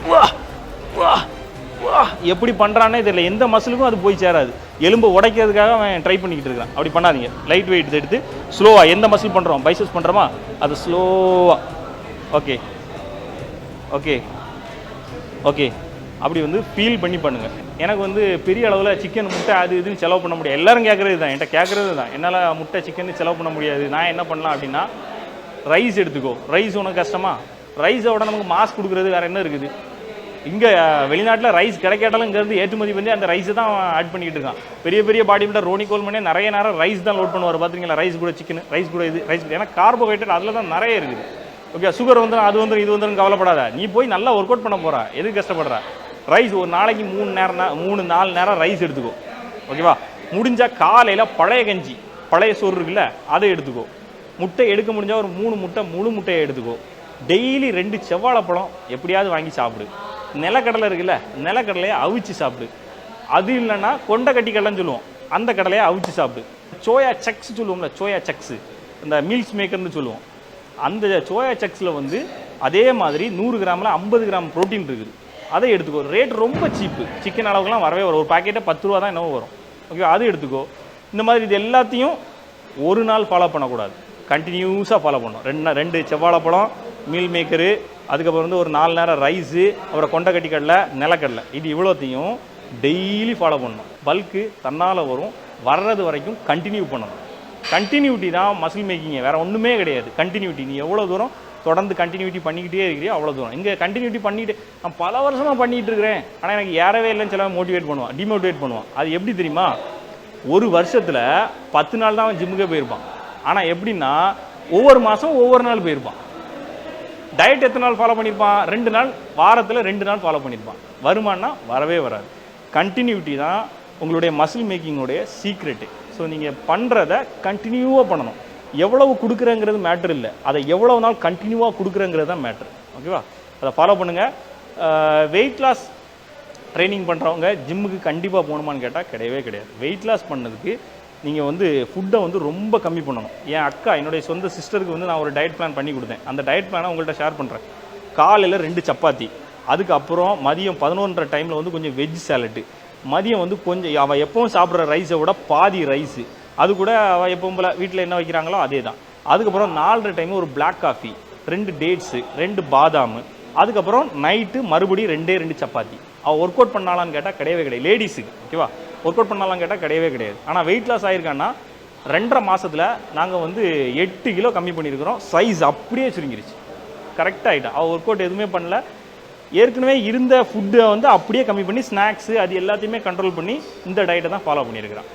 வா வா வா எப்படி பண்ணுறானே தெரியல, எந்த மசிலுக்கும் அது போய் சேராது. எலும்பு உடைக்கிறதுக்காக அவன் ட்ரை பண்ணிக்கிட்டு இருக்கான். அப்படி பண்ணாதீங்க. லைட் வெயிட் எடுத்து ஸ்லோவாக எந்த மசில் பண்ணுறோம், பைசப்ஸ் பண்ணுறோமா அது ஸ்லோவாக. ஓகே ஓகே ஓகே அப்படி வந்து ஃபீல் பண்ணி பண்ணுங்கள். எனக்கு வந்து பெரிய அளவில் சிக்கன் முட்டை அது இதுன்னு செலவு பண்ண முடியாது. எல்லோரும் கேட்குறது தான், என்கிட்ட கேட்குறது தான், என்னால் முட்டை சிக்கன் செலவு பண்ண முடியாது. நான் என்ன பண்ணலாம் அப்படின்னா, ரைஸ் எடுத்துக்கோ. ரைஸ் உனக்கு கஷ்டமா? ரைஸோட நமக்கு மாஸ் கொடுக்குறது வேறு என்ன இருக்குது? இங்கே வெளிநாட்டில் ரைஸ் கிடைக்காட்டாலும் இங்கேருந்து ஏற்றுமதி பண்ணி அந்த ரைஸை தான் ஆட் பண்ணிக்கிட்டு இருக்கான். பெரிய பெரிய பாடி பில்டர் ரோனி கோல்மனே நிறைய நேரம் ரைஸ் தான் லோட் பண்ணுவார் பார்த்துருங்களா. ரைஸ் கூட சிக்கன், ரைஸ் கூட இது, ரைஸ் ஏன்னா கார்போஹைட்ரேட் அதில் தான் நிறைய இருக்குது. ஓகே, சுகர் வந்துடும், அது வந்துடும், இது வந்துடும், கவலைப்படாத. நீ போய் நல்லா ஒர்க் அவுட் பண்ண போகிறா, எதுக்கு கஷ்டப்படுற? ரைஸ் ஒரு நாளைக்கு 3-4 நேரம் ரைஸ் எடுத்துக்கோ. ஓகேவா? முடிஞ்சால் காலையில் பழைய கஞ்சி, பழைய சோறு இருக்குல்ல, அதை எடுத்துக்கோ. முட்டை எடுக்க முடிஞ்சால் ஒரு 3 முட்டை, முழு முட்டையை எடுத்துக்கோ. டெய்லி 2 செவ்வாழைப்பழம் எப்படியாவது வாங்கி சாப்பிடு. நிலக்கடலை இருக்குல்ல, நிலக்கடலையை அவிச்சு சாப்பிடு. அது இல்லைன்னா கொண்டக்கட்டி கடலைன்னு சொல்லுவோம், அந்த கடலையை அவிச்சு சாப்பிடு. சோயா சக்ஸ் சொல்லுவோம்ல, சோயா சக்ஸு, இந்த மீல்ஸ் மேக்கர்னு சொல்லுவோம். அந்த சோயா சக்ஸில் வந்து அதே மாதிரி 100 கிராமில் 50 கிராம் ப்ரோட்டீன் இருக்குது. அதை எடுத்துக்கோ. ரேட் ரொம்ப சீப்பு, சிக்கன் அளவுக்குலாம் வரவே வரும். ஒரு பாக்கெட்டை 10 ரூபா தான் என்னவோ வரும். ஓகே, அது எடுத்துக்கோ. இந்த மாதிரி இது எல்லாத்தையும் ஒரு நாள் ஃபாலோ பண்ணக்கூடாது, கண்டினியூஸாக ஃபாலோ பண்ணணும். 2 செவ்வாழைப்பழம், மீல் மேக்கரு, அதுக்கப்புறம் வந்து ஒரு 4 நேரம் ரைஸு, அப்புறம் கொண்டக்கட்டி கடலை, நிலக்கடலை, இது இவ்வளோத்தையும் டெய்லி ஃபாலோ பண்ணணும். பல்க்கு தன்னால் வரும், வர்றது வரைக்கும் கண்டினியூ பண்ணணும். கண்டினியூட்டி தான் மசில் மேக்கிங்க, வேறு ஒன்றுமே கிடையாது. கண்டினியூட்டி, நீ எவ்வளோ தூரம் தொடர்ந்து கண்டினியூட்டி பண்ணிக்கிட்டே இருக்கிறியோ அவ்வளோ தூரம். இங்கே கண்டினியூட்டி பண்ணிட்டு நான் பல வருஷமாக பண்ணிகிட்டு இருக்கிறேன், ஆனால் எனக்கு ஏறவே இல்லைன்னு சில மோட்டிவேட் பண்ணுவான், டிமோட்டிவேட் பண்ணுவான். அது எப்படி தெரியுமா? ஒரு வருஷத்தில் 10 நாள் தான் அவன் ஜிம்முக்கே போயிருப்பான். ஆனால் எப்படின்னா ஒவ்வொரு மாதம் ஒவ்வொரு நாள் போயிருப்பான். டயட் எத்தனை நாள் ஃபாலோ பண்ணியிருப்பான்? 2 நாள், வாரத்தில் 2 நாள் ஃபாலோ பண்ணியிருப்பான். வருமானா வரவே வராது. கண்டினியூட்டி தான் உங்களுடைய மசில் மேக்கிங்கோடைய சீக்ரெட்டு. ஸோ நீங்கள் பண்ணுறத கண்டினியூவாக பண்ணணும். எவ்வளவு கொடுக்குறேங்கிறது மேட்ரு இல்லை, அதை எவ்வளோ நாள் கண்டினியூவாக கொடுக்குறேங்கிறது தான் மேட்ரு. ஓகேவா? அதை ஃபாலோ பண்ணுங்கள். வெயிட் லாஸ் ட்ரைனிங் பண்ணுறவங்க ஜிம்முக்கு கண்டிப்பாக போகணுமான்னு கேட்டால் கிடையவே கிடையாது. வெயிட் லாஸ் பண்ணதுக்கு நீங்கள் வந்து ஃபுட்டை வந்து ரொம்ப கம்மி பண்ணணும். என் அக்கா, என்னுடைய சொந்த சிஸ்டருக்கு வந்து நான் ஒரு டயட் பிளான் பண்ணி கொடுத்தேன். அந்த டயட் பிளானை உங்கள்கிட்ட ஷேர் பண்ணுறேன். காலையில் 2 சப்பாத்தி, அதுக்கப்புறம் மதியம் 11:30 டைமில் வந்து கொஞ்சம் வெஜ் சாலட்டு, மதியம் வந்து கொஞ்சம் அவள் எப்பவும் சாப்பிட்ற ரைஸை விட பாதி ரைஸு, அது கூட அவள் எப்பவும் போல் வீட்டில் என்ன வைக்கிறாங்களோ அதே தான். அதுக்கப்புறம் 4:30 டைம் ஒரு பிளாக் காஃபி, 2 டேட்ஸு, 2 பாதாம், அதுக்கப்புறம் நைட்டு மறுபடியும் 2 சப்பாத்தி. அவள் ஒர்க் அவுட் பண்ணாலான்னு கேட்டால் கிடையவே கிடையாது. லேடிஸுக்கு ஓகேவா, ஒர்க் அவுட் பண்ணாலாம் கேட்டால் கிடையவே கிடையாது. ஆனால் வெயிட் லாஸ் ஆகிருக்கான்னா 2.5 மாதத்தில் நாங்கள் வந்து 8 கிலோ கம்மி பண்ணியிருக்கிறோம். சைஸ் அப்படியே சுருங்கிருச்சு, கரெக்டாக ஆகிட்டா. அவள் ஒர்க் அவுட் எதுவுமே பண்ணல, ஏற்கனவே இருந்த ஃபுட்டை வந்து அப்படியே கம்மி பண்ணி ஸ்நாக்ஸு அது எல்லாத்தையுமே கண்ட்ரோல் பண்ணி இந்த டயட்டை தான் ஃபாலோ பண்ணியிருக்கிறான்.